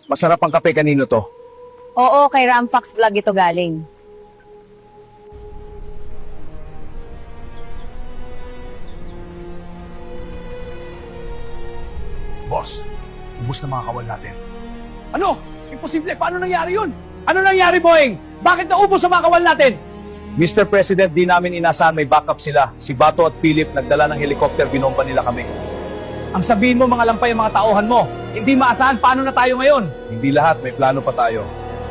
Masarap ang kape, kanino to? Oo, kay Ramfax Vlog ito galing. Boss, ubus na mga kawal natin. Ano? Imposible. Paano nangyari yun? Ano nangyari, Boeing? Bakit naubos ang mga kawal natin? Mr. President, di namin inasahan may backup sila. Si Bato at Philip nagdala ng helicopter, binomba nila kami. Ang sabihin mo, mga lampay ang mga tauhan mo. Hindi maasahan, paano na tayo ngayon? Hindi lahat, may plano pa tayo.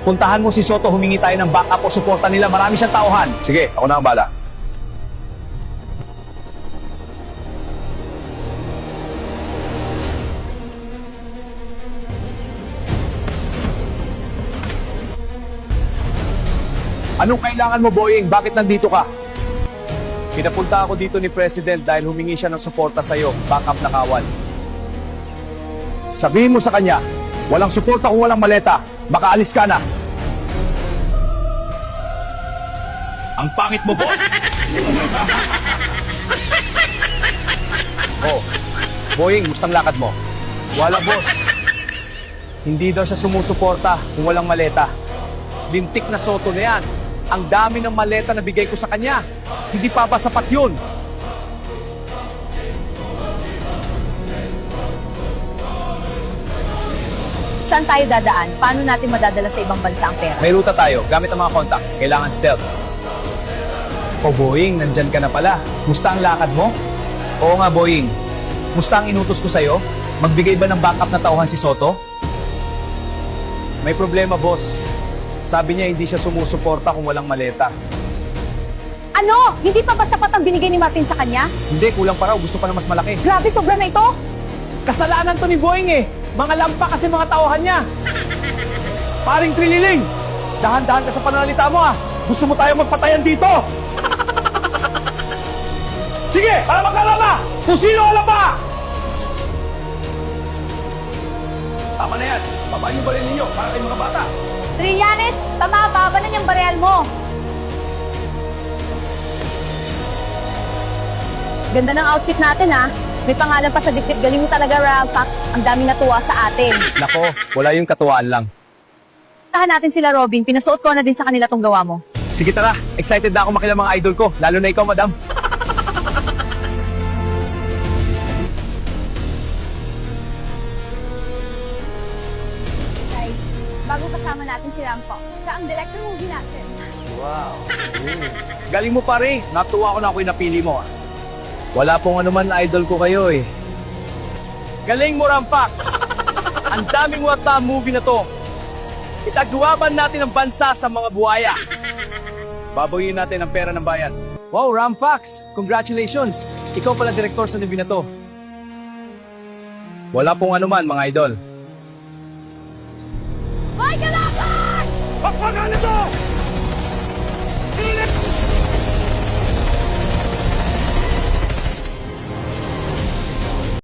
Puntahan mo si Soto, humingi tayo ng backup o suporta nila. Marami siyang tauhan. Sige, ako na ang bala. Anong kailangan mo, Boeing? Bakit nandito ka? Pinapunta ako dito ni President dahil humingi siya ng suporta sa'yo, backup na kawal. Sabihin mo sa kanya, walang suporta kung walang maleta. Makaalis ka na. Ang pangit mo, boss! Oh, Boeing, mustang lakad mo? Wala, boss. Hindi daw siya sumusuporta kung walang maleta. Lintik na Soto na yan. Ang dami ng maleta na bigay ko sa kanya. Hindi pa ba sapat yun? Saan tayo dadaan? Paano natin madadala sa ibang bansa ang pera? May ruta tayo, gamit ang mga contacts. Kailangan stealth. O Boeing, nandyan ka na pala. Musta ang lakad mo? Oo nga, Boeing. Musta ang inutos ko sa'yo? Magbigay ba ng backup na tauhan si Soto? May problema, boss. Sabi niya hindi siya sumusuporta kung walang maleta. Ano? Hindi pa ba sapat ang binigay ni Martin sa kanya? Hindi, kulang pa raw. Gusto pa na mas malaki. Grabe, sobra na ito! Kasalanan to ni Boeing eh. Mga lampa kasi mga tauhan niya. Paring Trililing, dahan-dahan ka sa pananalita mo ah. Gusto mo tayo magpatayan dito? Sige, para magkalala! Kung sino alam pa! Tama na yan. Babayin niyo ba rin ninyo para kayong mga bata? Trillanes, tama, baba na niyang barel mo. Ganda ng outfit natin ha. May pangalan pa sa dibdib. Galing mo talaga, Ramfax. Ang daming natuwa sa atin. Nako, wala yung katuwaan lang. Tahan natin sila, Robin. Pinasuot ko na din sa kanila tong gawa mo. Sige tara, excited na ako makilala mga idol ko. Lalo na ikaw, madam. Guys, bago kasama natin si Ramfax, siya ang director movie natin. Wow. Galing mo pare. Natuwa ko na ako yung napili mo. Ah. Wala pong anuman idol ko kayo eh. Galing mo, Ramfax. Ang daming wata movie na to. Itagduwaban natin ang bansa sa mga buhaya. Babawiin natin ang pera ng bayan. Wow, Ramfax. Congratulations. Ikaw pala direktor sa movie na to. Wala pong anuman, mga idol.